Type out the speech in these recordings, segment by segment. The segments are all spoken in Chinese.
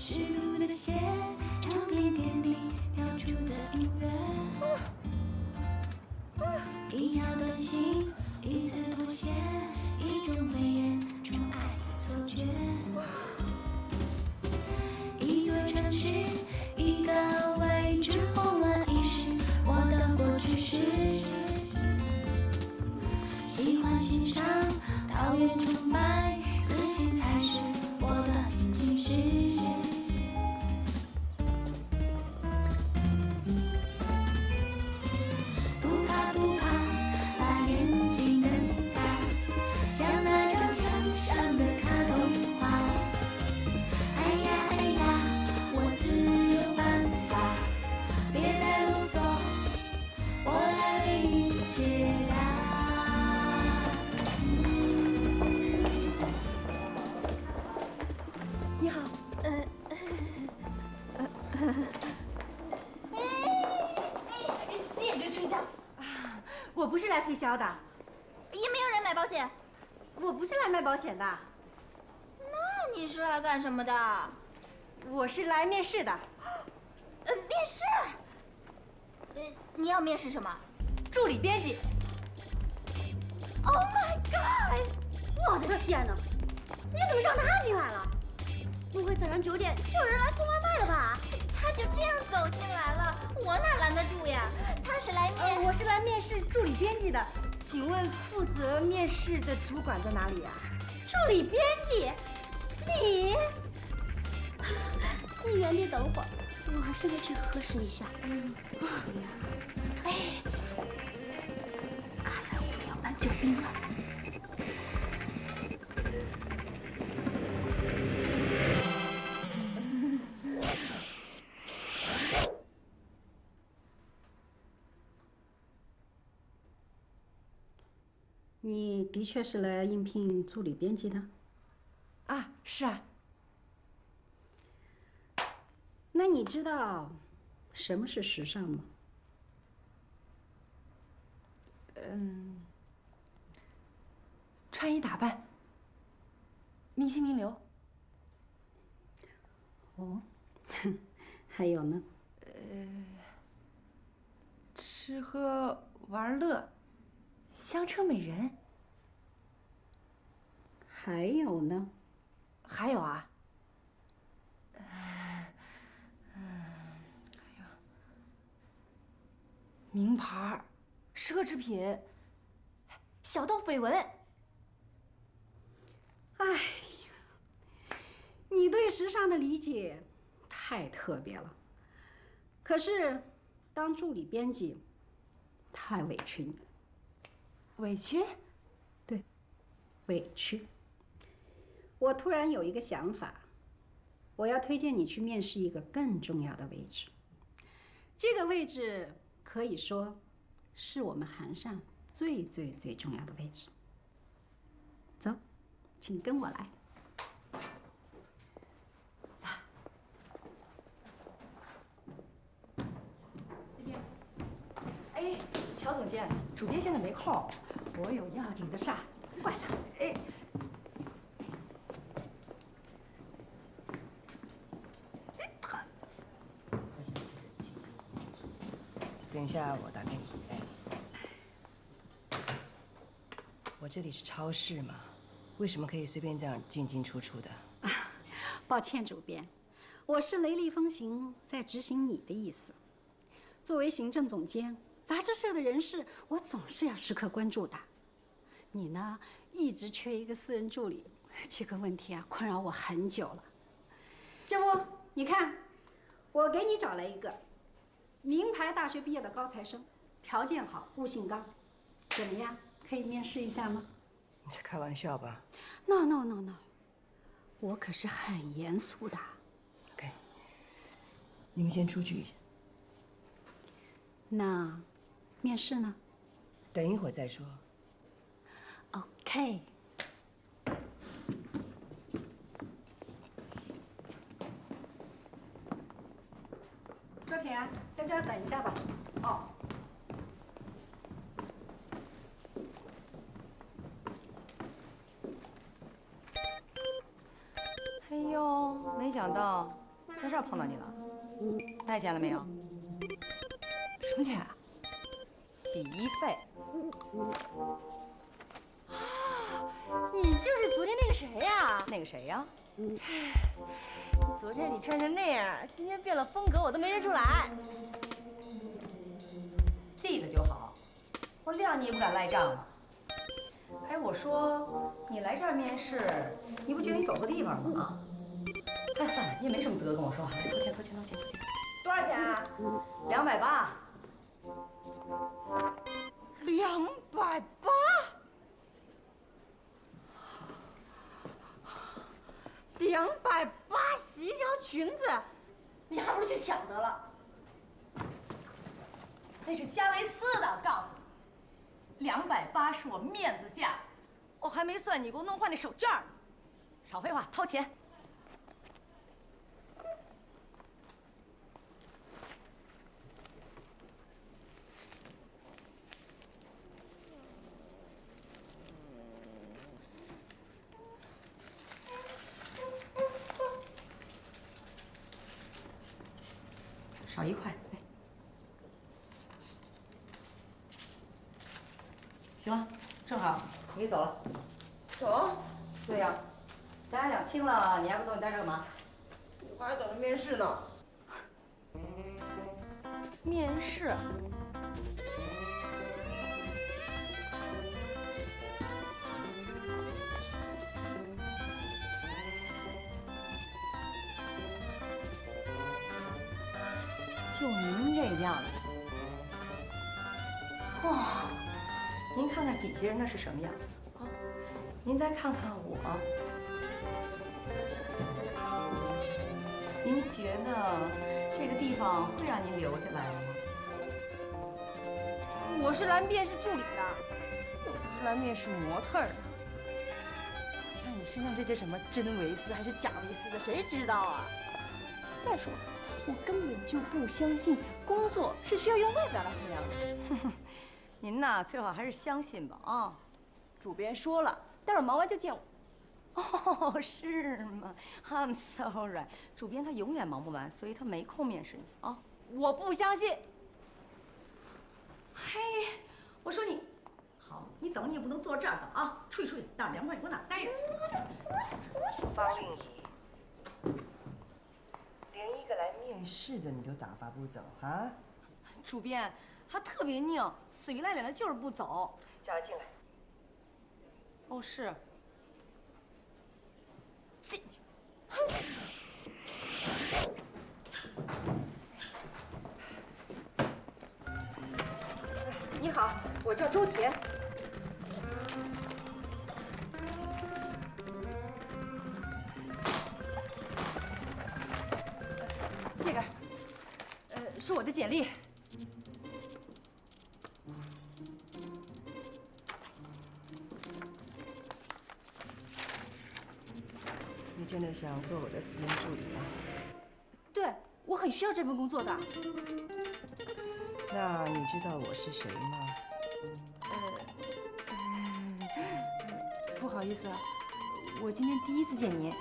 湿漉的鞋，唱片店里飘出的音乐，一条短信，一次妥协，一种被人宠爱的错觉。一座城市，一个位置，混乱已是我的过去式。喜欢欣赏，讨厌崇拜，自信才是我的进行式。不怕不怕，把眼睛瞪大，像那张墙上的卡通画。哎呀哎呀，我自有办法，别再啰嗦，我来为你解答。你好，谢绝推销，我不是来推销的，也没有人买保险。我不是来卖保险的，那你是来干什么的？我是来面试的，面试。你要面试什么助理编辑。 ？Oh my god！我的天哪，你怎么让他进来了？不会早上9点就有人来送外卖了吧？他就这样走进来了，我哪拦得住呀？他是来我是来面试助理编辑的，请问负责面试的主管在哪里呀？助理编辑，你原地等会儿，我现在去核实一下。哎，看来我们要搬救兵了。你的确是来应聘助理编辑的？啊，是啊。那你知道什么是时尚吗？穿衣打扮，明星名流。哦，还有呢？吃喝玩乐，香车美人。还有呢？还有啊，名牌、奢侈品、小道绯闻。哎呀，你对时尚的理解太特别了。可是，当助理编辑太委屈你了。委屈？对，委屈。我突然有一个想法，我要推荐你去面试一个更重要的位置。这个位置可以说是我们韩上最重要的位置。走，请跟我来。走，这边。哎，乔总监，主编现在没空，我有要紧的事儿，怪他。哎。等一下，我打给你。哎，我这里是超市嘛，为什么可以随便这样进进出出的？抱歉，主编，我是雷厉风行，在执行你的意思。作为行政总监，杂志社的人事，我总是要时刻关注的。你呢，一直缺一个私人助理，这个问题啊，困扰我很久了。这不，你看，我给你找来一个名牌大学毕业的高材生，条件好，悟性高，怎么样？可以面试一下吗？你在开玩笑吧 ？No， 我可是很严肃的。OK， 你们先出去一下。那面试呢？等一会儿再说。OK。周铁，在这儿等一下吧。哦。哎呦，没想到在这儿碰到你了，带钱了没有？什么钱啊？洗衣费。你就是昨天那个谁呀？那个谁呀？昨天你穿成那样，今天变了风格，我都没认出来。记得就好，我谅你也不敢赖账啊。哎，我说你来这儿面试，你不觉得你走错地方了吗？啊？哎，算了，你也没什么资格跟我说话，来掏钱，掏钱，掏钱，掏钱。多少钱啊280。280。280洗一条裙子，你还不如去抢得了。那是加维斯的，告诉你，280是我面子价，我还没算你给我弄坏那手绢呢。少废话，掏钱。少1块，哎，行了，正好，你可以走了。走，对呀，咱俩2清了，你还不走？你待这干嘛？我还等着面试呢。面试。就您这样的，哦，您看看底下人那是什么样子啊？您再看看我，您觉得这个地方会让您留下来吗？我是来面试助理的，我不是来面试模特的。像你身上这些什么真维斯还是假维斯的，谁知道啊？再说了。我根本就不相信工作是需要用外表来衡量的。您呐，最好还是相信吧啊！主编说了，待会儿忙完就见我。哦，是吗 ？I'm sorry， 主编他永远忙不完，所以他没空面试你啊。我不相信。嘿，我说你，好，你等你也不能坐这儿等啊！出去出去，哪儿凉快你给我哪儿待着去。方令仪。连一个来面试的你都打发不走啊？主编，他特别拧，死皮赖脸的就是不走。叫他进来。哦，是。进去。你好，我叫周田。这个，是我的简历。你真的想做我的私人助理吗？对，我很需要这份工作的。那你知道我是谁吗？不好意思，我今天第一次见您。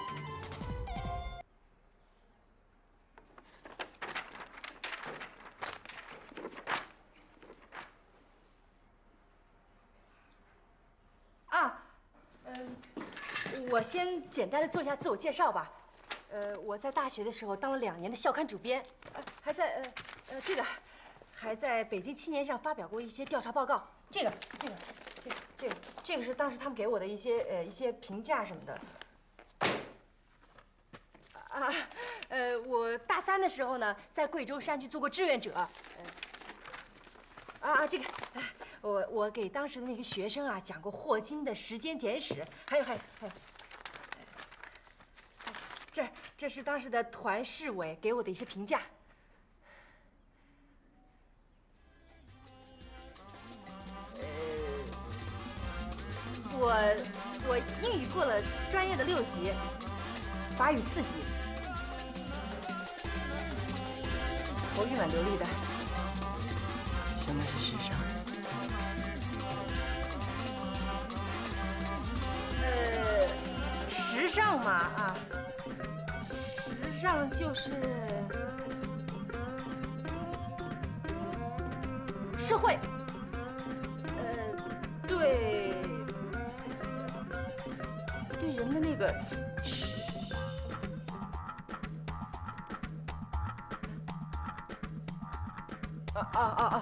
我先简单的做一下自我介绍吧。我在大学的时候当了2年的校刊主编，还在还在北京青年上发表过一些调查报告。这个是当时他们给我的一些评价什么的。我大3的时候呢，在贵州山区做过志愿者。我给当时的那个学生啊讲过霍金的《时间简史》，还有，这是当时的团市委给我的一些评价。我英语过了专业的6级，法语4级，口语蛮流利的。什么是时尚？时尚嘛啊，时尚。上就是社会，对人的那个，啊！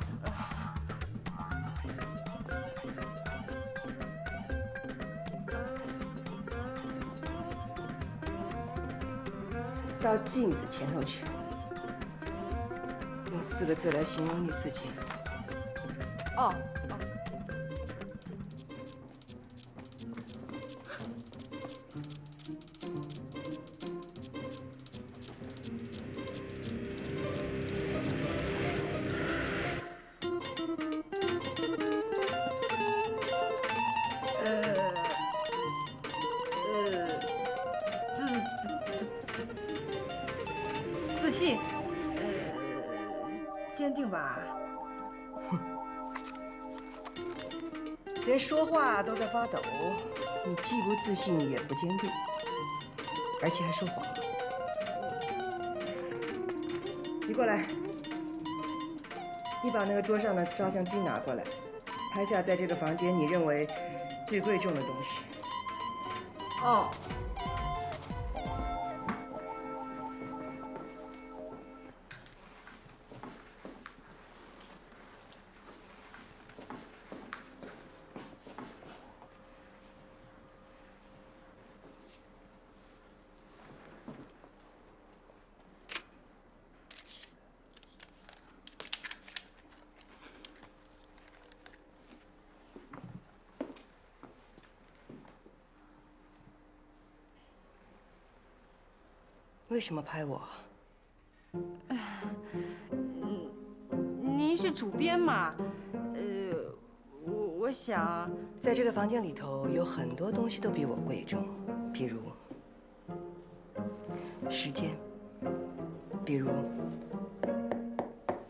到镜子前头去，用4个字来形容你自己。哦。自信，坚定吧。连说话都在发抖，你既不自信也不坚定，而且还说谎。你过来，你把那个桌上的照相机拿过来，拍下在这个房间你认为最贵重的东西。哦。为什么拍我？您是主编嘛？我想，在这个房间里头有很多东西都比我贵重，比如时间，比如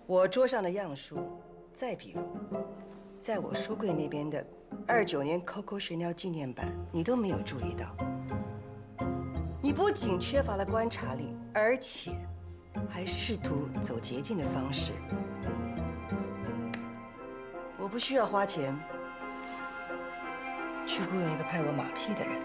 我桌上的样书，再比如在我书柜那边的29年 Coco Chanel 纪念版，你都没有注意到。你不仅缺乏了观察力，而且还试图走捷径的方式。我不需要花钱去雇佣一个拍我马屁的人。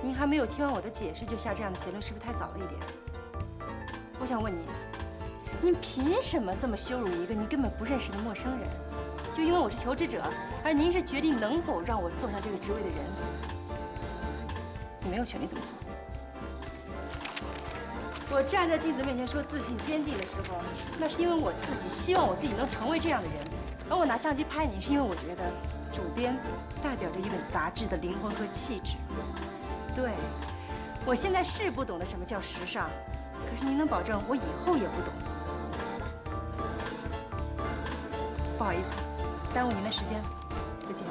您还没有听完我的解释就下这样的结论，是不是太早了一点？我想问您，您凭什么这么羞辱一个您根本不认识的陌生人？就因为我是求职者，而您是决定能否让我坐上这个职位的人，你没有权利这么做。我站在镜子面前说自信坚定的时候，那是因为我自己希望我自己能成为这样的人，而我拿相机拍你，是因为我觉得主编代表着一本杂志的灵魂和气质。对，我现在是不懂得什么叫时尚，可是您能保证我以后也不懂？不好意思，耽误您的时间，再见。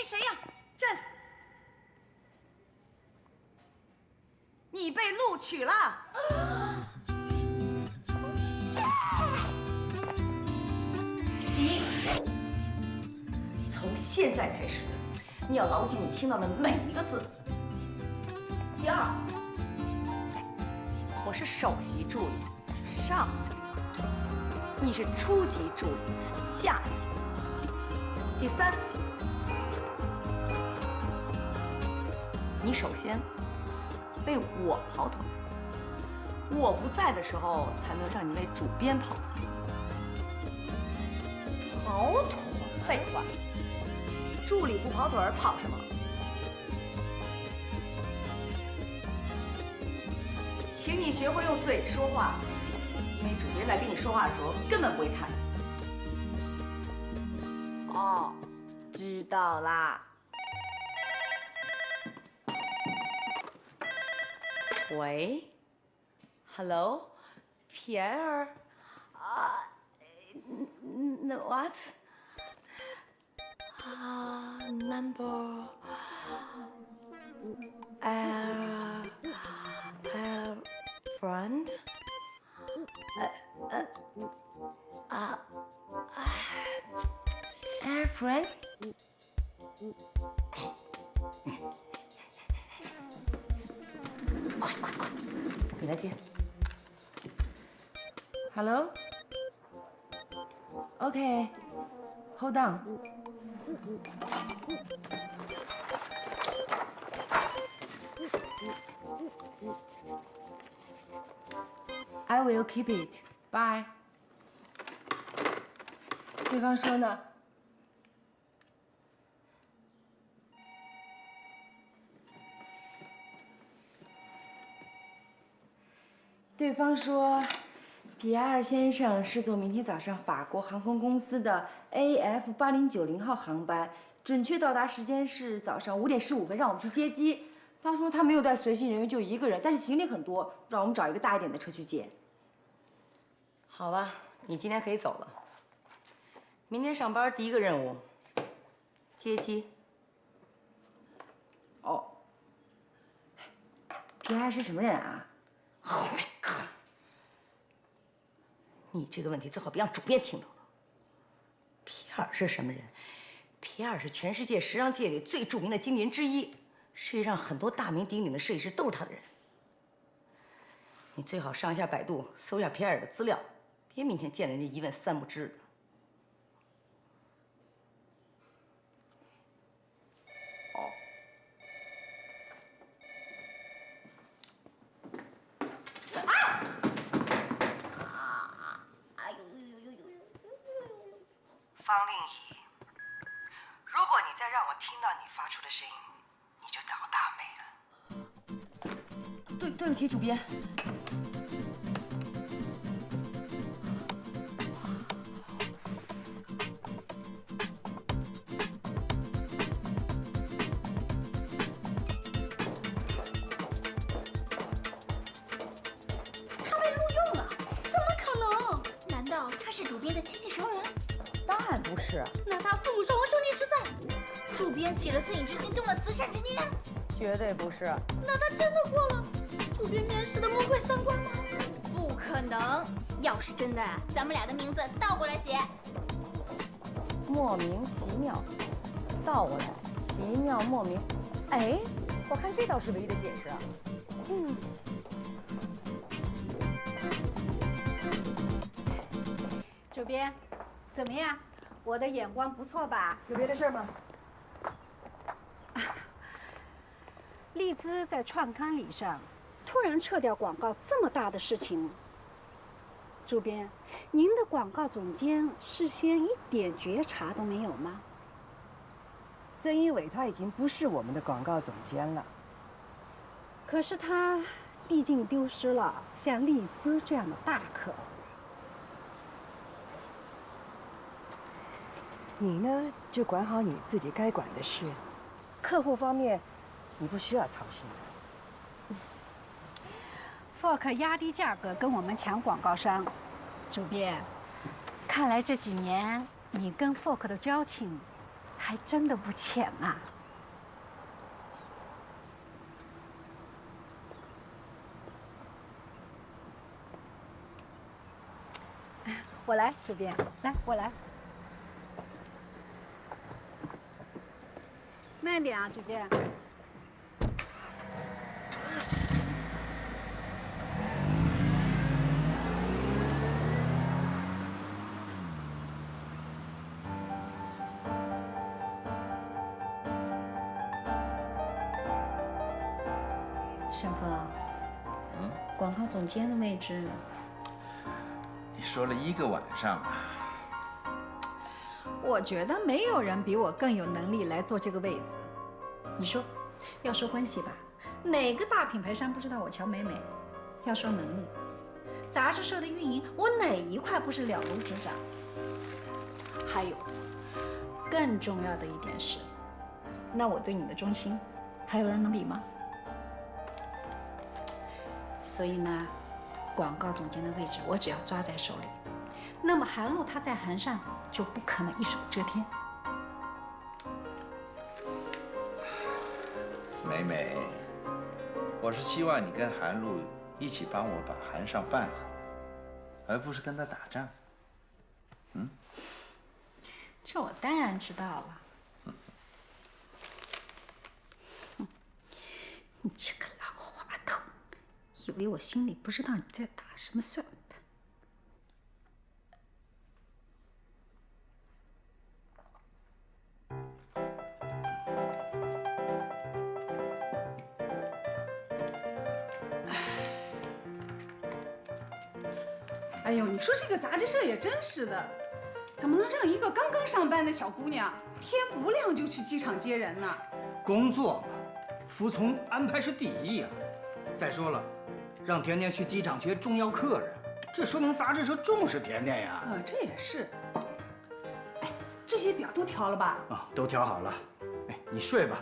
谁呀？站住！你被录取了。第一，从现在开始，你要牢记你听到的每一个字。第二，我是首席助理，上级；你是初级助理，下级。第三。你首先被我跑腿，我不在的时候才能让你为主编跑腿。跑腿？废话，助理不跑腿跑什么？请你学会用嘴说话，因为主编在跟你说话的时候根本不会看你。哦，知道啦。喂 ，Hello， 皮埃尔啊，那 what？ 啊 ，number， friend， Air friends？快，给他接。 Hello? Okay, hold on. I will keep it. Bye. 对方说呢？对方说。 皮埃尔先生是坐明天早上法国航空公司的 AF8090号航班，准确到达时间是早上5点15分，让我们去接机。他说他没有带随行人员，就一个人，但是行李很多，让我们找一个大一点的车去接。好吧，你今天可以走了。明天上班第一个任务，接机。哦，皮埃尔是什么人啊 ？Oh my god！ 你这个问题最好别让主编听到了。皮埃尔是什么人？皮埃尔是全世界时尚界里最著名的经纪人之一，世界上很多大名鼎鼎的设计师都是他的人。你最好上一下百度，搜一下皮埃尔的资料，别明天见了人家一问三不知的。方令仪，如果你再让我听到你发出的声音，你就倒大霉了。对不起，主编。他被录用了？怎么可能？难道他是主编的亲戚熟人？ 当然不是，那他父母双亡，兄弟失散。主编起了恻隐之心，动了慈善之念。绝对不是。那他真的过了主编面试的魔鬼三关吗？不可能！要是真的，咱们俩的名字倒过来写。莫名其妙，倒过来，奇妙莫名。哎，我看这倒是唯一的解释啊。主编。 怎么样？我的眼光不错吧？有别的事吗？丽兹在创刊礼上突然撤掉广告，这么大的事情，主编，您的广告总监事先一点觉察都没有吗？正因为他已经不是我们的广告总监了。可是他毕竟丢失了像丽兹这样的大客户。 你呢，就管好你自己该管的事，客户方面，你不需要操心的。Fork 压低价格跟我们抢广告商，主编，看来这几年你跟 Fork 的交情还真的不浅啊。我来，主编，来，我来。 慢点啊，主编。沈峰，广告总监的位置，你说了1个晚上啊。 我觉得没有人比我更有能力来做这个位子。你说，要说关系吧，哪个大品牌商不知道我乔美美？要说能力，杂志社的运营，我哪一块不是了如指掌？还有，更重要的一点是，那我对你的忠心，还有人能比吗？所以呢，广告总监的位置我只要抓在手里，那么韩露她在韩上就不可能一手遮天。美美，我是希望你跟韩露一起帮我把韩上办好，而不是跟他打仗。这我当然知道了。你这个老滑头，以为我心里不知道你在打什么算盘？哎呦，你说这个杂志社也真是的，怎么能让一个刚刚上班的小姑娘天不亮就去机场接人呢？工作嘛，服从安排是第一呀。再说了，让甜甜去机场接重要客人，这说明杂志社重视甜甜呀。这也是。哎，这些表都调了吧？啊，都调好了。哎，你睡吧，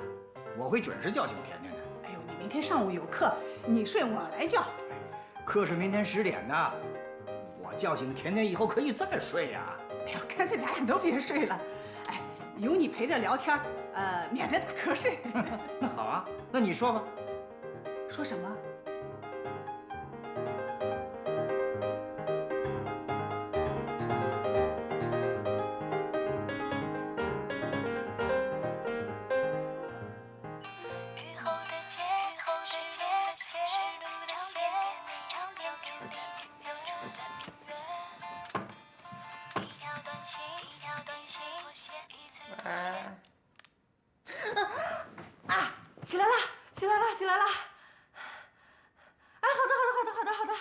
我会准时叫醒甜甜的。哎呦，你明天上午有课，你睡我来叫。课是明天10点的，我叫醒甜甜以后可以再睡呀。哎呦，干脆咱俩都别睡了，哎，有你陪着聊天，免得打瞌睡。那好啊，那你说吧。说什么？起来了，起来了，起来了！哎，好的，好的，好的，好的，好的。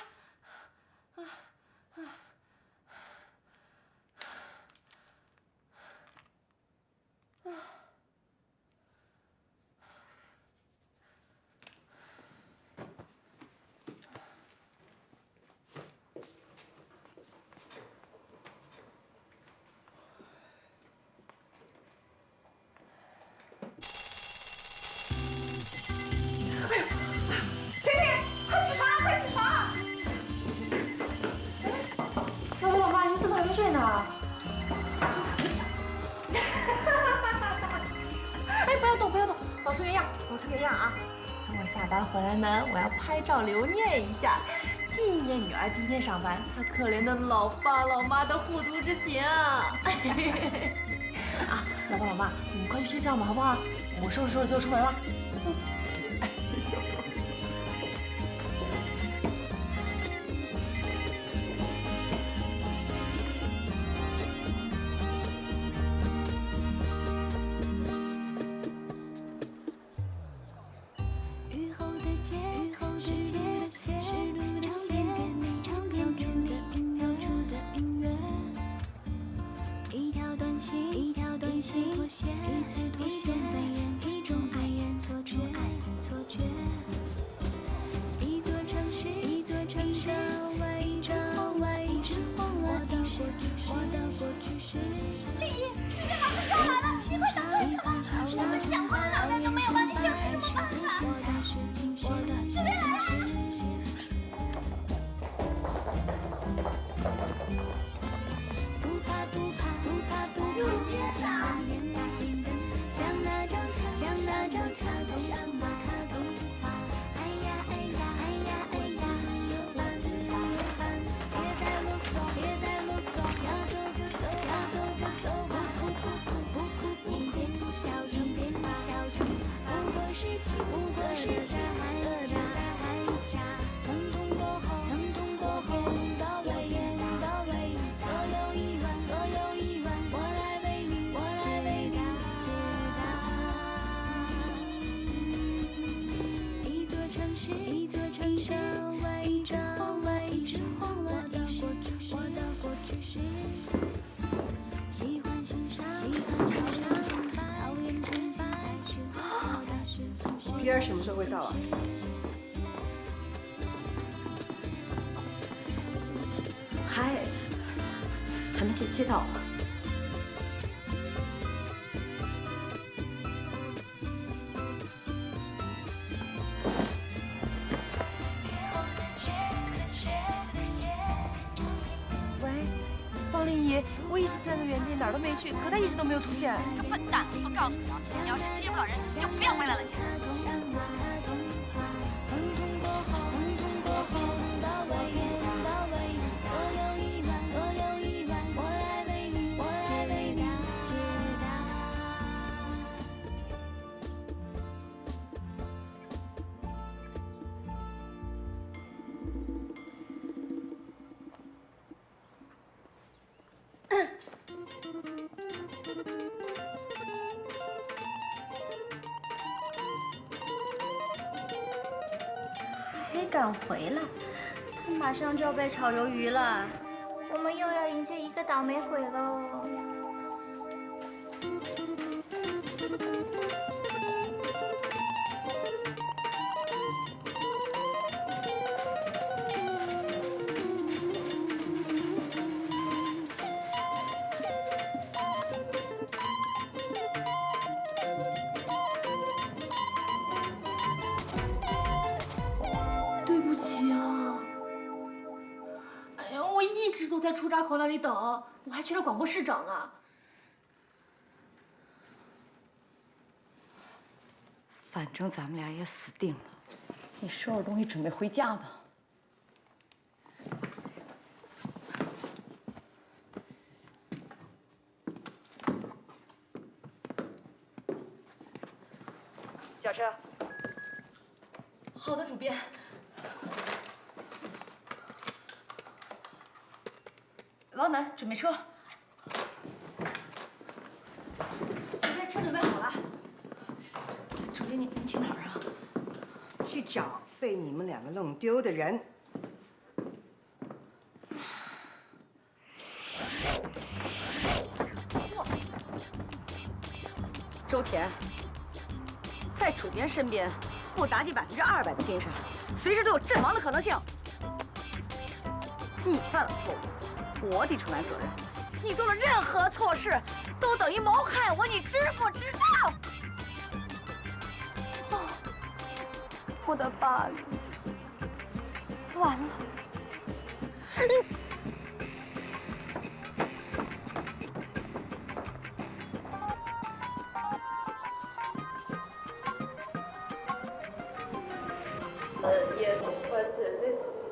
睡呢？哎，不要动，不要动，保持原样，保持原样啊！等我下班回来呢，我要拍照留念一下，纪念女儿第一天上班，她可怜的老爸老妈的互读之情啊！啊，老爸老妈，你们快去睡觉吧，好不好？我收拾收拾就出门了。皮尔什么时候会到啊？还没接到。我一直站在原地，哪儿都没去，可他一直都没有出现。你个笨蛋！我告诉你啊，你要是接不到人，你就不要回来了。还敢回来？他马上就要被炒鱿鱼了，我们又要迎接一个倒霉鬼喽。对不起啊！哎呀，我一直都在出闸口那里等，我还去了广播室找呢。反正咱们俩也死定了，你收拾东西准备回家吧。小车。好的，主编。王楠，准备车。主编，车准备好了。主编，您去哪儿啊？去找被你们两个弄丢的人。周田，在主编身边，不打起200%的精神，随时都有阵亡的可能性。你犯了错误，我得承担责任。你做了任何错事，都等于谋害我，你知不知道？哦，我的巴黎，完了！Yes, but this,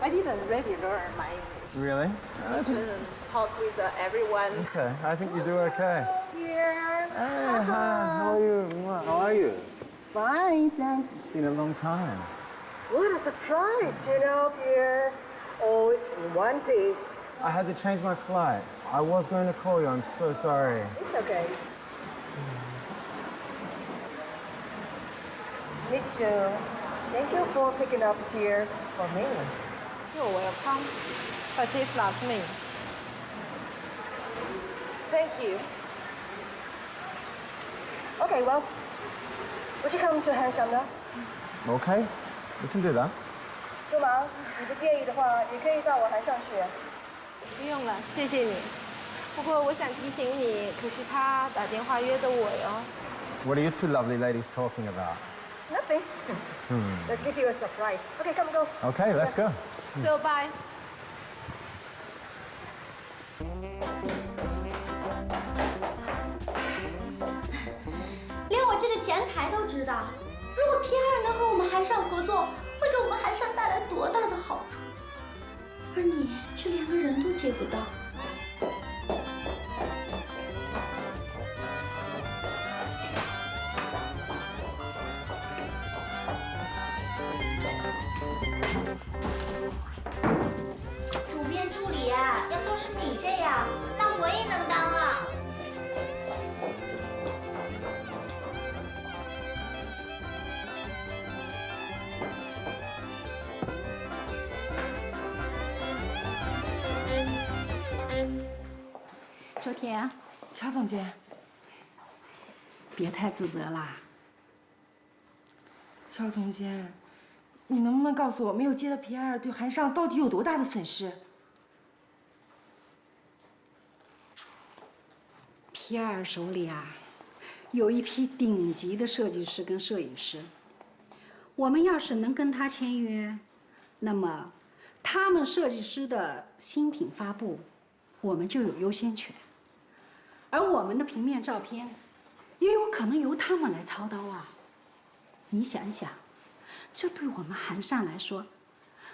I didn't really learn my English. Really? I couldn't talk with everyone. Okay, I think you do okay. Here. Hey, hi, how are you? How are you? Fine, thanks. It's been a long time. What a surprise, Pierre. All in one piece. I had to change my flight. I was going to call you, I'm so sorry. It's okay. Miss Sue, thank you for picking up Pierre for me. You're welcome, but it's not me. Thank you. Okay, well, would you come to Hanshan now? Okay, we can do that. 苏芒，你不介意的话，也可以到我韩上去。不用了，谢谢你。不过我想提醒你，可是他打电话约的我哟。 What are you two lovely ladies talking about? Nothing. Let's give you a surprise. Okay, come go. Okay, let's go. So bye. 连我这个前台都知道，如果皮埃尔能和我们韩上合作，会给我们韩上带来多大的好处，而你却连个人都接不到。 主编助理啊，要都是你这样，那我也能当啊。周田，乔总监，别太自责啦。乔总监，你能不能告诉我，没有接到皮埃尔对韩尚到底有多大的损失？皮埃尔手里啊，有一批顶级的设计师跟摄影师。我们要是能跟他签约，那么他们设计师的新品发布，我们就有优先权，而我们的平面照片，也有可能由他们来操刀啊。你想想，这对我们韩尚来说，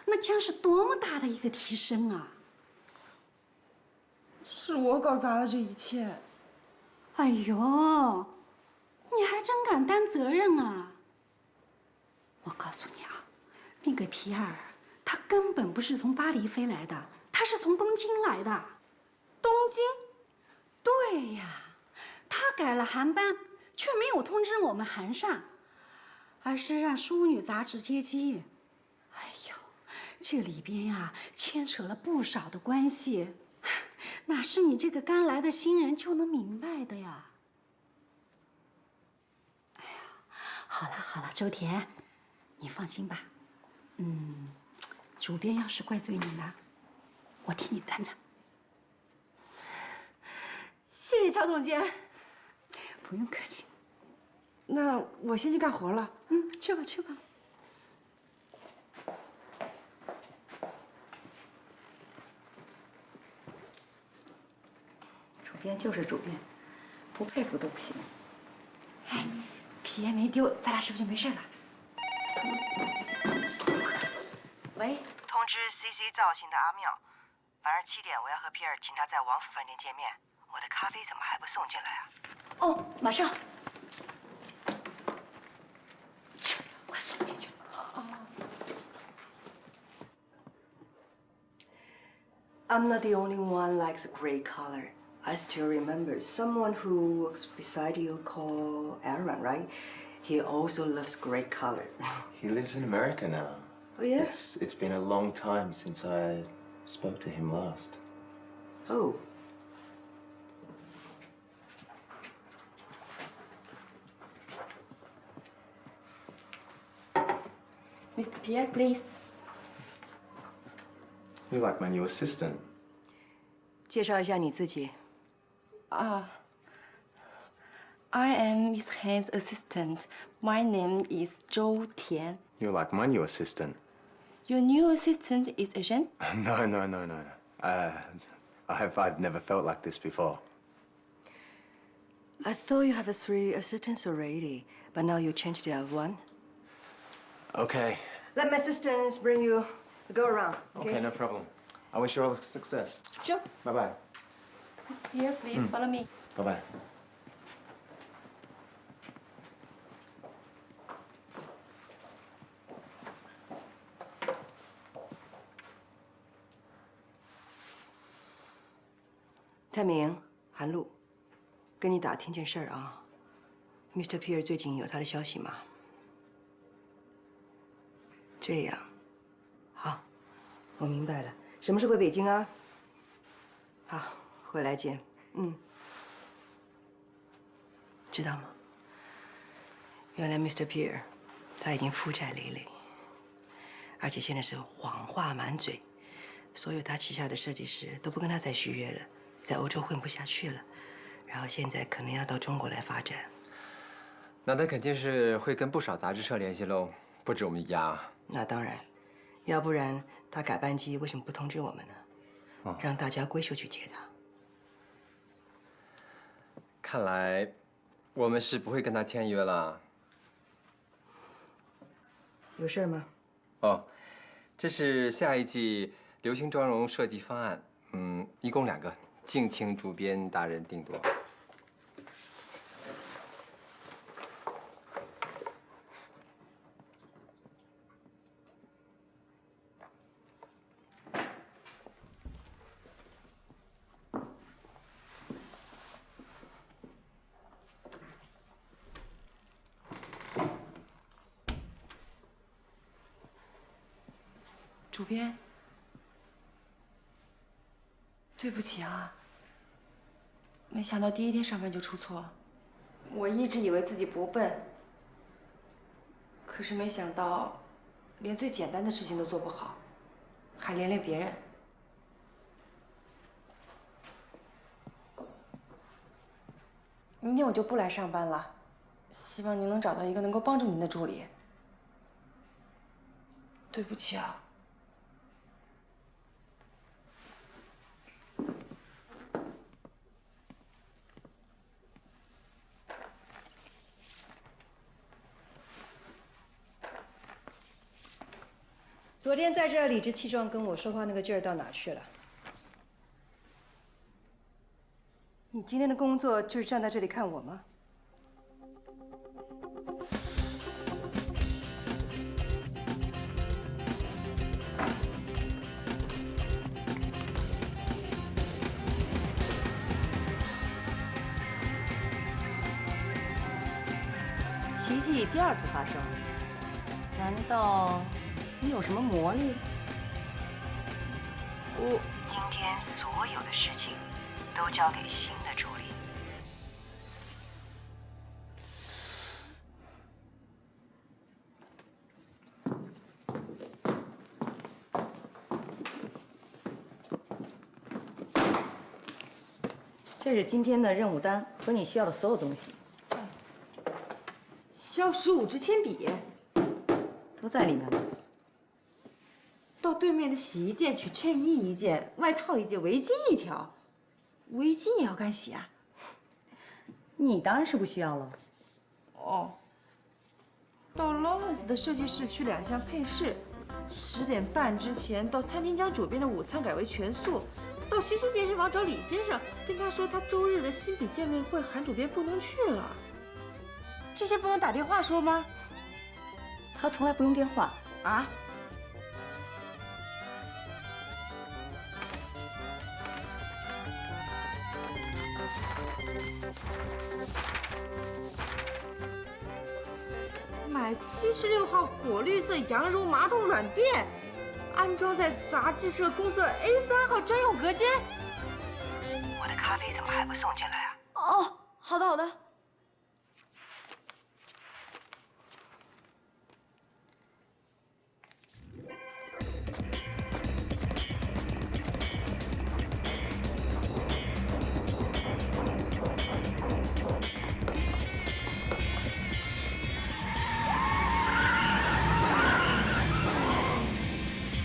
那将是多么大的一个提升啊！是我搞砸了这一切。哎呦，你还真敢担责任啊！我告诉你啊，那个皮尔，他根本不是从巴黎飞来的，他是从东京来的。东京？对呀，他改了航班，却没有通知我们韩尚，而是让《淑女》杂志接机。哎呦，这里边呀，牵扯了不少的关系，哪是你这个刚来的新人就能明白的呀？哎呀，好了好了，周田，你放心吧。主编要是怪罪你了，我替你担着。谢谢乔总监。不用客气。那我先去干活了。去吧去吧。主编就是主编，不佩服都不行。哎，皮也没丢，咱俩是不是就没事了？喂，通知 CC 造型的阿妙，晚上7点我要和皮尔请他在王府饭店见面。我的咖啡怎么还不送进来啊？哦，马上。我送进去了。I'm not the only one likes gray color. I still remember someone who works beside you called Aaron, right? He also loves gray color. He lives in America now. Oh, yeah? It's been a long time since I spoke to him last. Oh. Mr. Pierre, please. You're like my new assistant. 介绍一下你自己。I am Miss Han's assistant. My name is Zhou Tian. You're like my new assistant. Your new assistant is Asian? No. I've never felt like this before. I thought you have 3 assistants already, but now you changed to have 1. Okay. Let my assistants bring you a go around. Okay, no problem. I wish you all the success. Sure. Bye-bye. Here, please follow me. Bye-bye. 泰明，韩露，跟你打听件事儿啊。Mr. Pierre 最近有他的消息吗？这样，好，我明白了。什么时候回北京啊？好，回来见。知道吗？原来 Mr. Pierre 他已经负债累累，而且现在是谎话满嘴，所有他旗下的设计师都不跟他再续约了。 在欧洲混不下去了，然后现在可能要到中国来发展。那他肯定是会跟不少杂志社联系喽，不止我们一家。那当然，要不然他改班机为什么不通知我们呢？让大家闺秀去接他。看来我们是不会跟他签约了。有事吗？哦，这是下一季流行妆容设计方案，一共2个。 敬请主编大人定夺。主编，对不起啊。 没想到第1天上班就出错，我一直以为自己不笨，可是没想到，连最简单的事情都做不好，还连累别人。明天我就不来上班了，希望您能找到一个能够帮助您的助理。对不起啊。昨天在这儿理直气壮跟我说话那个劲儿到哪去了？你今天的工作就是站在这里看我吗？奇迹第2次发生，难道你有什么魔力？今天所有的事情都交给新的助理。这是今天的任务单和你需要的所有东西。削15支铅笔，都在里面呢。到对面的洗衣店取衬衣1件，外套1件，围巾1条。围巾也要干洗啊？你当然是不需要了。哦。到 Lawrence 的设计室取2项配饰，10点半之前到餐厅将主编的午餐改为全素。到西西健身房找李先生，跟他说他周日的新笔见面会，韩主编不能去了。这些不能打电话说吗？他从来不用电话啊。买76号果绿色羊绒马桶软垫，安装在杂志社公司A3号专用隔间。我的咖啡怎么还不送进来啊？哦，好的好的。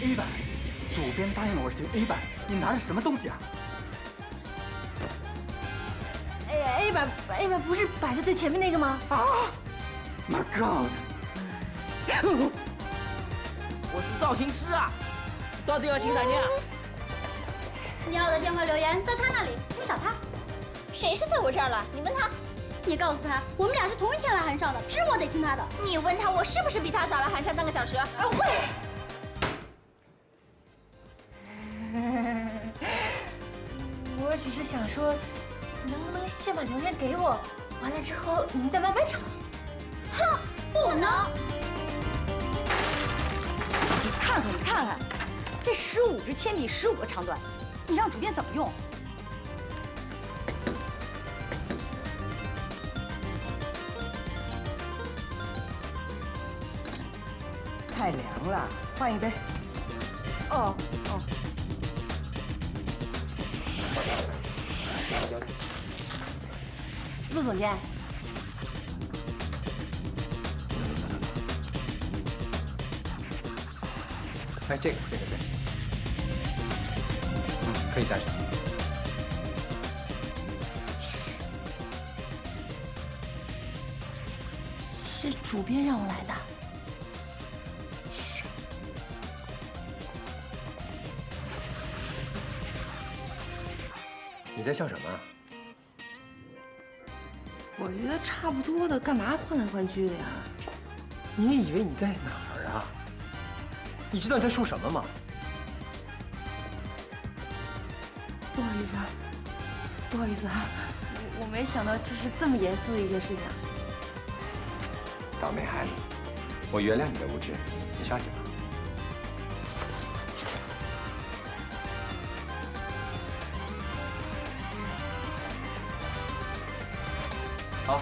A 版，主编答应了我写 A 版，你拿的什么东西啊 ？A 版不是摆在最前面那个吗？啊 ！My God！ 我是造型师啊，到底要请哪天啊？你要的电话留言在他那里，你找他。谁是在我这儿了？你问他。你告诉他，我们俩是同一天来韩上的，凭什么我得听他的？你问他，我是不是比他早来韩上3个小时？喂！我只是想说，能不能先把留言给我，完了之后你们再慢慢找。哼，不能！你看看，你看看，这15支铅笔，15个长短，你让主编怎么用？太凉了，换一杯。哦哦。陆总监，哎，这个，可以带上。嘘，是主编让我来的。嘘。你在笑什么啊？我觉得差不多的，干嘛换来换去的呀？你以为你在哪儿啊？你知道你在说什么吗？不好意思啊，不好意思啊，我没想到这是这么严肃的一件事情。倒霉孩子，我原谅你的无知，你上去吧。好，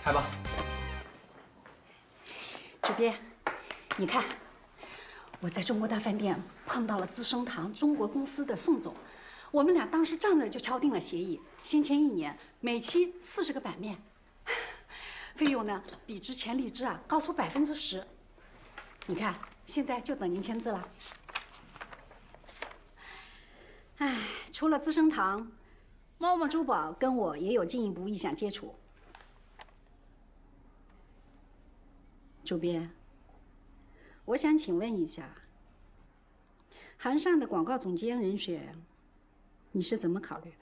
开吧。主编，你看，我在中国大饭店碰到了资生堂中国公司的宋总，我们俩当时站着就敲定了协议，先签1年，每期40个版面，费用呢比之前荔枝啊高出10%。你看，现在就等您签字了。哎，除了资生堂，猫猫珠宝跟我也有进一步意向接触。主编，我想请问一下，韩尚的广告总监人选，你是怎么考虑的？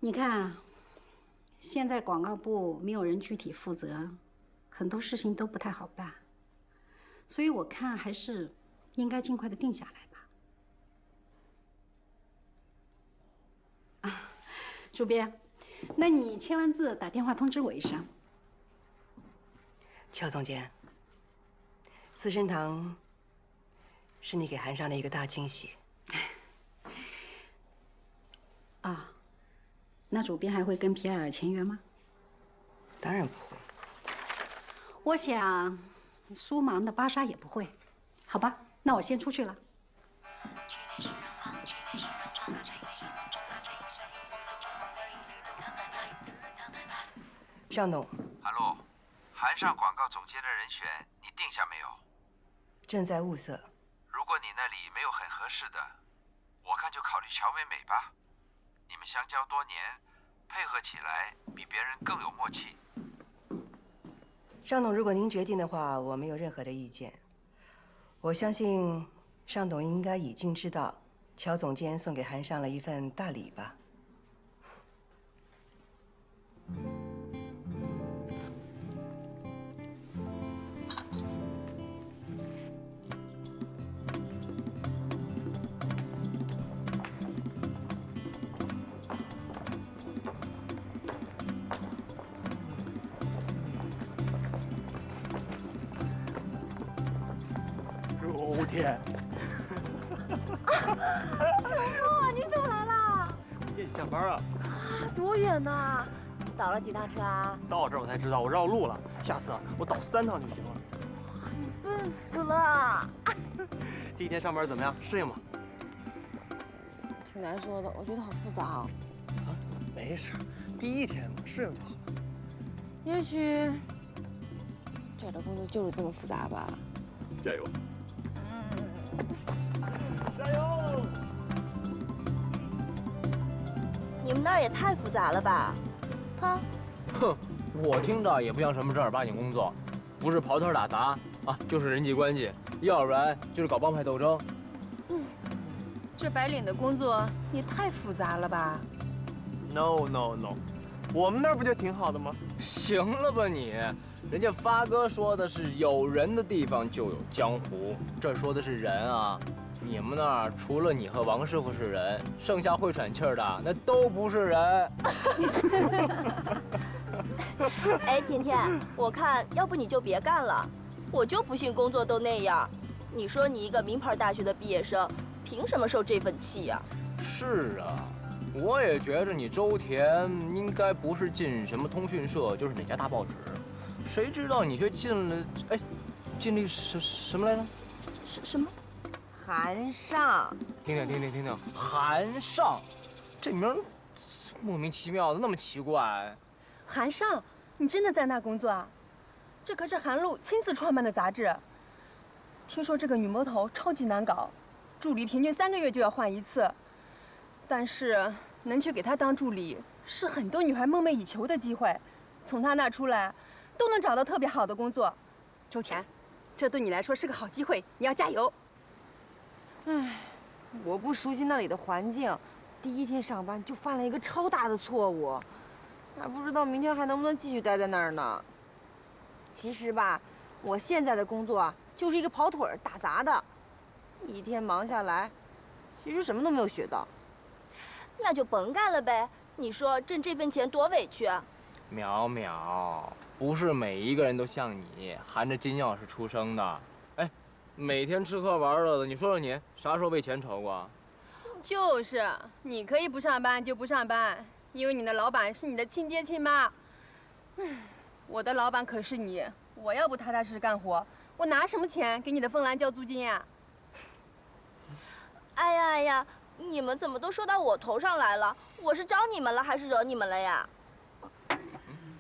你看啊，现在广告部没有人具体负责，很多事情都不太好办，所以我看还是应该尽快的定下来吧。啊，主编，那你签完字打电话通知我一声。乔总监，资生堂是你给韩尚的一个大惊喜。啊，那主编还会跟皮埃尔签约吗？当然不会。我想，苏芒的芭莎也不会。好吧，那我先出去了。尚董，韩露，韩尚广告总监的人选你定下没有？正在物色。如果你那里没有很合适的，我看就考虑乔美美吧。你们相交多年，配合起来比别人更有默契。尚董，如果您决定的话，我没有任何的意见。我相信尚董应该已经知道，乔总监送给韩尚了一份大礼吧。周天，成峰，你怎么来啦？接你下班啊？多远呢？倒了几趟车啊？到这儿我才知道我绕路了，下次啊我倒3趟就行了。你笨死了！第一天上班怎么样？适应吗？挺难说的，我觉得好复杂啊。啊，没事，第一天嘛，适应就好。也许这儿的工作就是这么复杂吧。加油！加油！你们那儿也太复杂了吧？哼，我听着也不像什么正儿八经工作，不是刨摊打杂啊，就是人际关系，要不然就是搞帮派斗争。这白领的工作也太复杂了吧 ？No， 我们那儿不就挺好的吗？行了吧你，人家发哥说的是有人的地方就有江湖，这说的是人啊。你们那儿除了你和王师傅是人，剩下会喘气儿的那都不是人。哎，甜甜，我看要不你就别干了，我就不信工作都那样。你说你一个名牌大学的毕业生，凭什么受这份气呀？是啊，我也觉着你周田应该不是进什么通讯社，就是哪家大报纸，谁知道你却进了，哎，进了什么来着？什么？韩尚。听听，韩尚，这名莫名其妙的，那么奇怪。韩尚，你真的在那工作啊？这可是韩露亲自创办的杂志。听说这个女魔头超级难搞，助理平均3个月就要换一次。但是能去给她当助理，是很多女孩梦寐以求的机会。从她那出来，都能找到特别好的工作。周田，这对你来说是个好机会，你要加油。唉，我不熟悉那里的环境，第一天上班就犯了一个超大的错误，还不知道明天还能不能继续待在那儿呢。其实吧，我现在的工作啊，就是一个跑腿儿打杂的，一天忙下来，其实什么都没有学到。那就甭干了呗。你说挣这份钱多委屈啊！淼淼，不是每一个人都像你含着金钥匙出生的。哎，每天吃喝玩乐的，你说说你啥时候为钱愁过？就是，你可以不上班就不上班，因为你的老板是你的亲爹亲妈。我的老板可是你，我要不踏踏实实干活，我拿什么钱给你的凤兰交租金呀？哎呀，你们怎么都说到我头上来了？我是招你们了还是惹你们了呀？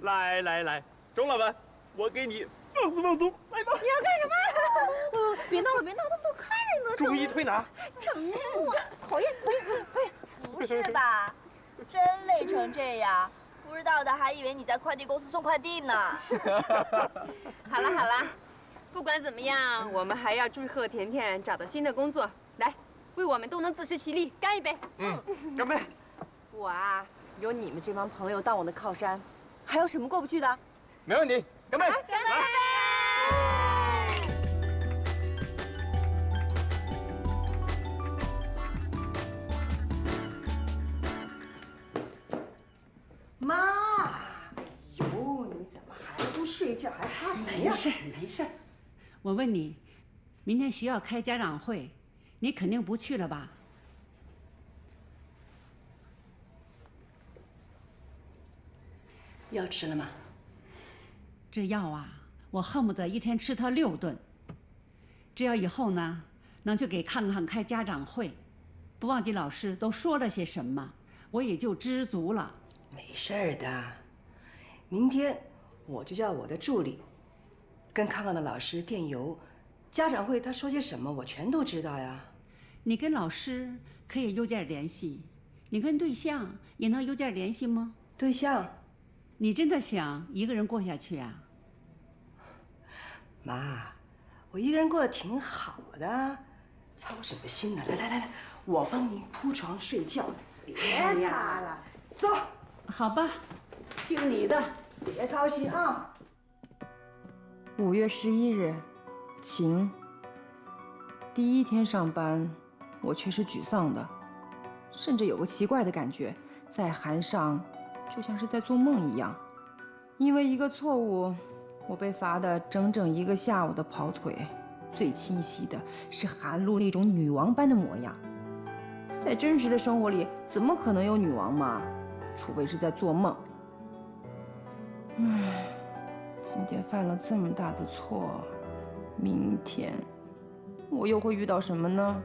来，钟老板，我给你放松，来吧。你要干什么？别闹了，那么多客人呢。注意推拿。整我，讨厌。不是吧？真累成这样，不知道的还以为你在快递公司送快递呢。好了，不管怎么样，我们还要祝贺甜甜找到新的工作。来，为我们都能自食其力，干一杯！干杯！我啊，有你们这帮朋友当我的靠山，还有什么过不去的？没问题，干杯！干杯！妈，哎呦，你怎么还不睡觉，还擦谁呀？没事没事。我问你，明天学校开家长会，你肯定不去了吧？药吃了吗？这药啊，我恨不得一天吃它6顿。只要以后呢，能去给看看开家长会，不忘记老师都说了些什么，我也就知足了。没事儿的，明天我就叫我的助理跟康康的老师电邮，家长会他说些什么，我全都知道呀。你跟老师可以邮件联系，你跟对象也能邮件联系吗？对象？你真的想一个人过下去啊？妈，我一个人过得挺好的，操什么心呢？来，我帮您铺床睡觉，别擦了，走。好吧，听你的，别操心啊。5月11日，晴。第1天上班，我却是沮丧的，甚至有个奇怪的感觉，在寒上就像是在做梦一样。因为一个错误，我被罚的整整1个下午的跑腿。最清晰的是韩露那种女王般的模样，在真实的生活里，怎么可能有女王嘛？除非是在做梦。唉，今天犯了这么大的错，明天我又会遇到什么呢？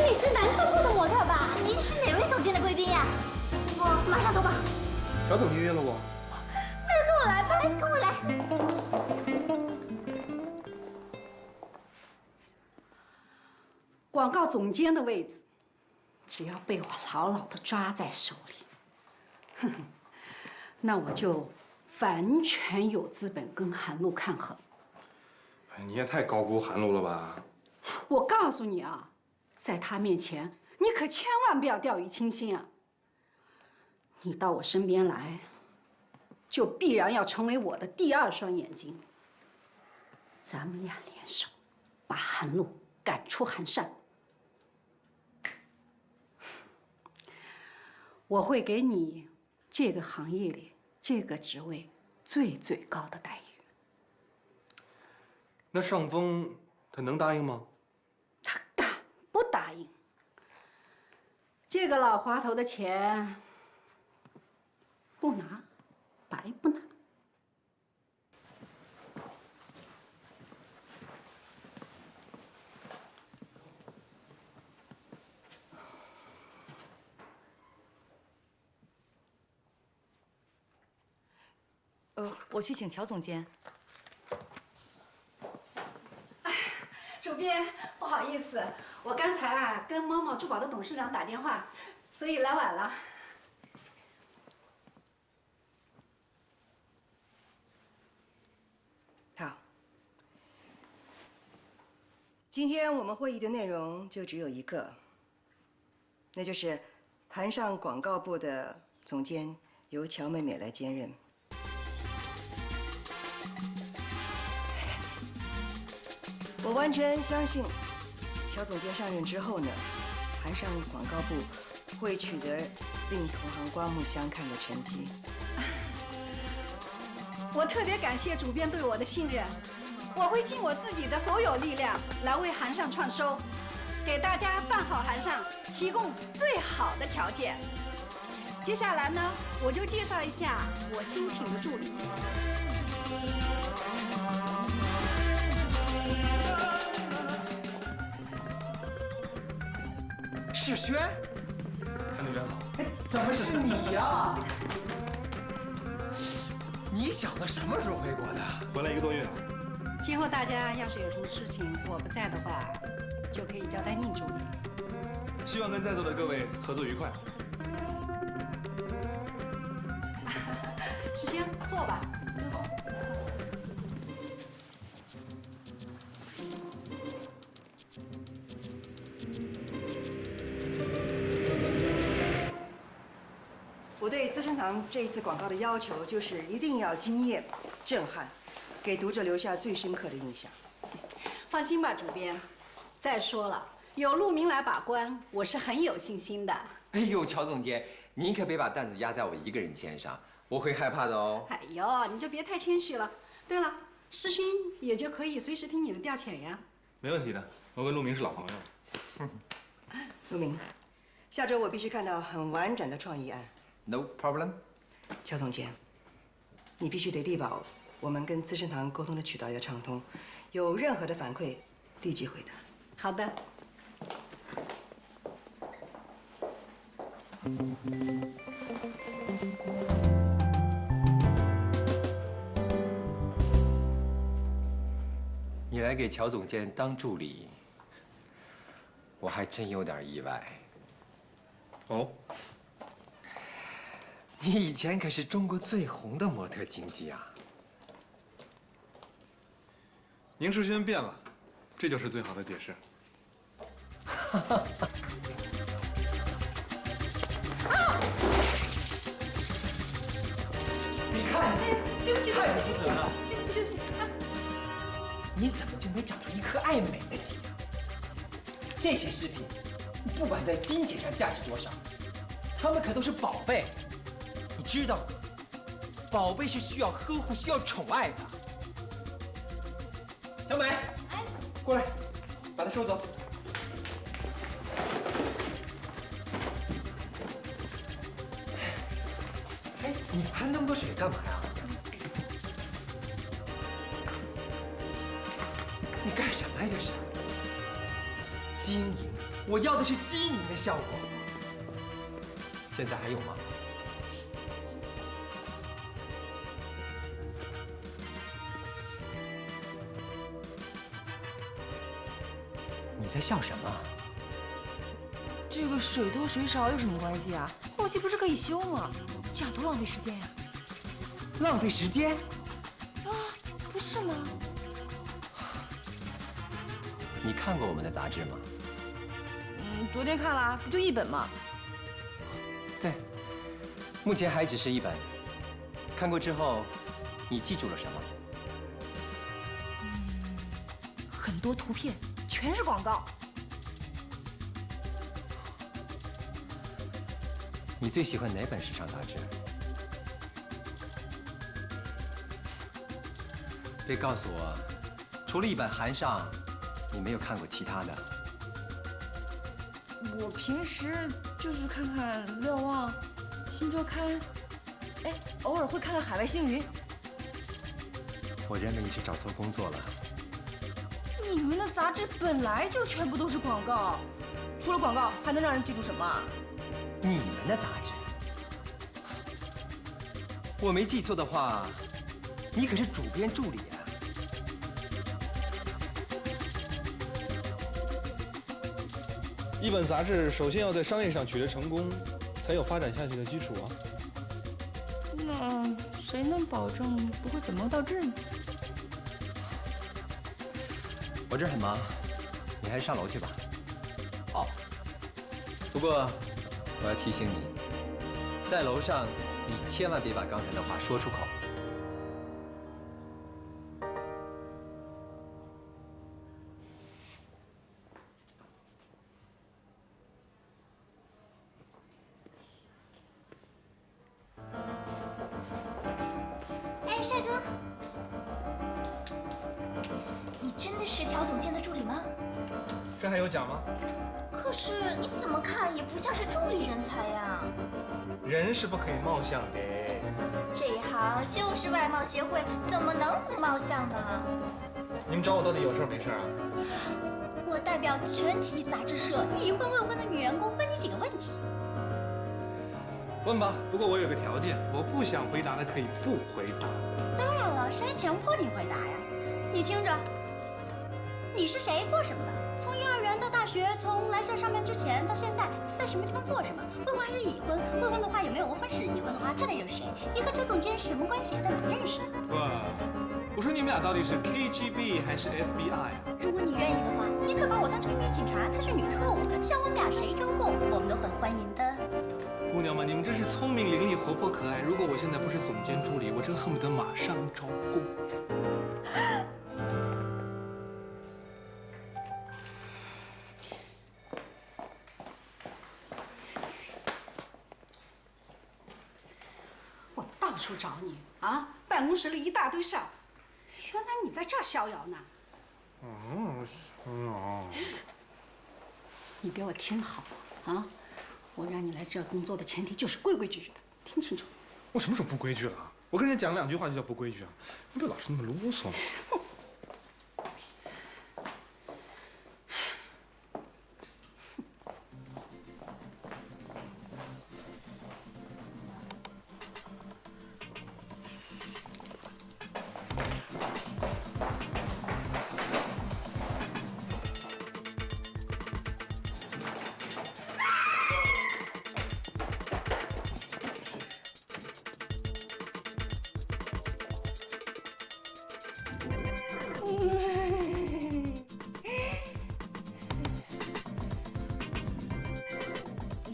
你是男装部的模特吧？您是哪位总监的贵宾呀？我马上走吧。小总监约了我。那就跟我来吧，跟我来。广告总监的位置，只要被我牢牢地抓在手里，哼哼，那我就完全有资本跟韩露抗衡。哎，你也太高估韩露了吧？我告诉你啊，在他面前，你可千万不要掉以轻心啊！你到我身边来，就必然要成为我的第2双眼睛。咱们俩联手，把韩露赶出寒山。我会给你这个行业里这个职位最高的待遇。那尚峰他能答应吗？他敢不答应？这个老滑头的钱不拿，白不拿。我去请乔总监。主编，不好好意思，我刚才啊跟猫猫珠宝的董事长打电话，所以来晚了。好，今天我们会议的内容就只有一个，那就是韩上广告部的总监由乔美美来兼任。我完全相信，乔总监上任之后呢，韩上广告部会取得令同行刮目相看的成绩。我特别感谢主编对我的信任，我会尽我自己的所有力量来为韩上创收，给大家办好韩上提供最好的条件。接下来呢，我就介绍一下我新请的助理。世轩，韩主编好。怎么是你呀？你小子什么时候回国的？回来1个多月了。今后大家要是有什么事情我不在的话，就可以交代宁助理。希望跟在座的各位合作愉快。世轩，坐吧。我对资生堂这一次广告的要求就是一定要惊艳、震撼，给读者留下最深刻的印象。放心吧，主编。再说了，有陆明来把关，我是很有信心的。哎呦，乔总监，您可别把担子压在我一个人肩上，我会害怕的哦。哎呦，你就别太谦虚了。对了，世勋也就可以随时听你的调遣呀。没问题的，我跟陆明是老朋友。陆明，下周我必须看到很完整的创意案。No problem。乔总监，你必须得力保我们跟资生堂沟通的渠道要畅通，有任何的反馈立即回答。好的。你来给乔总监当助理，我还真有点意外。哦。你以前可是中国最红的模特经纪啊！宁世轩变了，这就是最好的解释。你看，对不起，太不负责了。对不起，对不起。你怎么就没长出一颗爱美的心啊？这些饰品，不管在金钱上价值多少，它们可都是宝贝。你知道吗？宝贝是需要呵护、需要宠爱的。小美，哎，过来，把它收走。哎，你喷那么多水干嘛呀？你干什么呀？这是晶莹，我要的是晶莹的效果。现在还有吗？你在笑什么？这个水多水少有什么关系啊？后期不是可以修吗？这样多浪费时间呀！浪费时间？啊，不是吗？你看过我们的杂志吗？昨天看了，不就1本吗？对，目前还只是1本。看过之后，你记住了什么？很多图片，全是广告。你最喜欢哪本时尚杂志？别告诉我，除了一本《韩上》，你没有看过其他的。我平时就是看看《瞭望》《新周刊》，哎，偶尔会看看《海外星云》。我认为你是找错工作了。你们的杂志本来就全部都是广告，除了广告还能让人记住什么啊？你们的杂志？我没记错的话，你可是主编助理啊。一本杂志首先要在商业上取得成功，才有发展下去的基础啊。那谁能保证不会本末倒置呢？我这很忙，你还是上楼去吧。哦。不过，我要提醒你，在楼上，你千万别把刚才的话说出口。哎，帅哥，你真的是乔总监的助理吗？这还有假吗？可是你怎么看也不像是助理人才呀。人是不可以貌相的。这一行就是外貌协会，怎么能不貌相呢？你们找我到底有事没事啊？我代表全体杂志社已婚未婚的女员工问你几个问题。问吧，不过我有个条件，我不想回答的可以不回答。当然了，谁还强迫你回答呀？你听着，你是谁，做什么的？从幼儿园到大学，从来这上班之前到现在，在什么地方做什么？未婚还是已婚？未婚的话有没有未婚史？已婚的话太太又是谁？你和周总监是什么关系？在哪认识的？哇，我说你们俩到底是 KGB 还是 FBI 啊？如果你愿意的话，你可把我当成女警察，她是女特务，像我们俩谁招供，我们都很欢迎的。姑娘们，你们真是聪明伶俐、活泼可爱。如果我现在不是总监助理，我真恨不得马上招供。我到处找你啊，办公室里一大堆事儿，原来你在这儿逍遥呢。你给我听好了啊！我让你来这儿工作的前提就是规规矩矩的，听清楚。我什么时候不规矩了？我跟人讲2句话就叫不规矩啊！你不要老是那么啰嗦。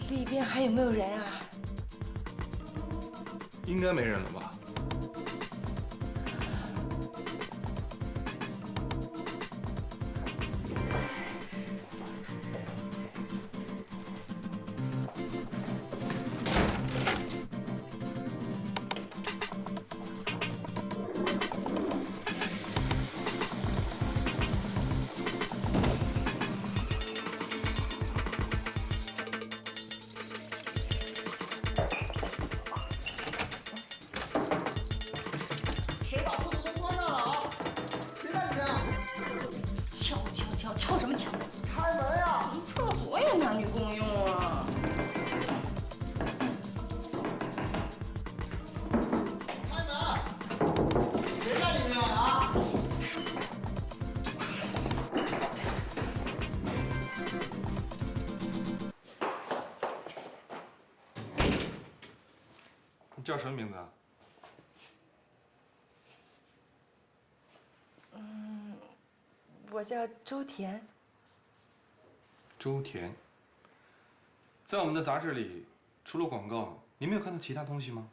里边还有没有人啊？应该没人了吧？谁把后门关上了啊？谁在里面啊？敲什么敲？开门呀！厕所也男女共用啊！开门！谁在里面啊？你叫什么名字啊？我叫周田。周田。在我们的杂志里，除了广告，你没有看到其他东西吗？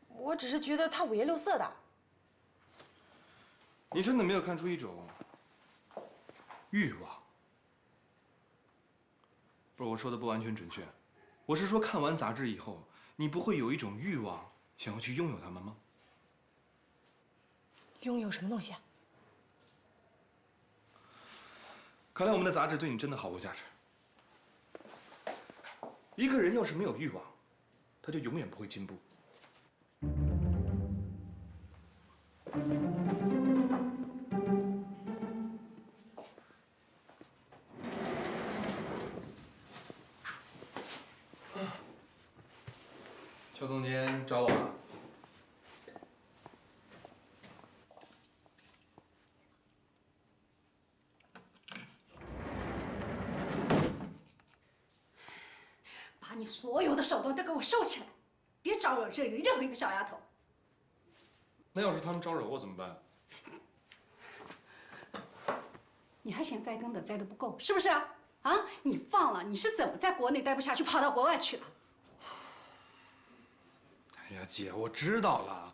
我只是觉得他五颜六色的。你真的没有看出一种欲望？不是，我说的不完全准确。我是说，看完杂志以后，你不会有一种欲望想要去拥有它们吗？拥有什么东西啊？看来我们的杂志对你真的毫无价值。一个人要是没有欲望，他就永远不会进步。邱总监找我了。你所有的手段都给我收起来，别招惹这里任何一个小丫头。那要是他们招惹我怎么办？你还嫌栽跟斗栽的不够，是不是啊？啊，你忘了你是怎么在国内待不下去，跑到国外去了？哎呀，姐，我知道了，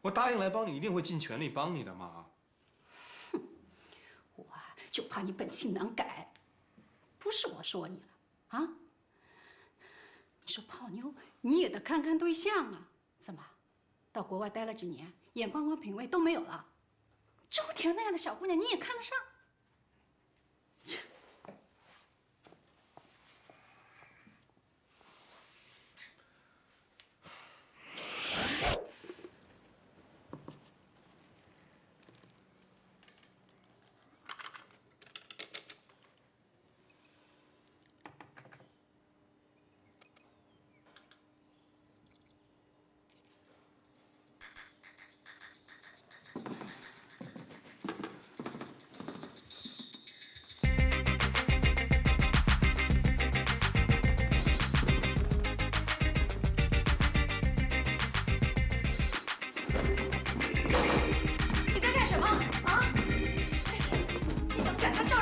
我答应来帮你，一定会尽全力帮你的嘛。我就怕你本性难改，不是我说你了啊。你说泡妞，你也得看看对象啊。怎么，到国外待了几年，眼光和品味都没有了？周婷那样的小姑娘，你也看得上？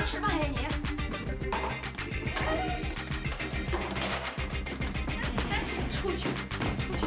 吃饭呀你！出去，出去！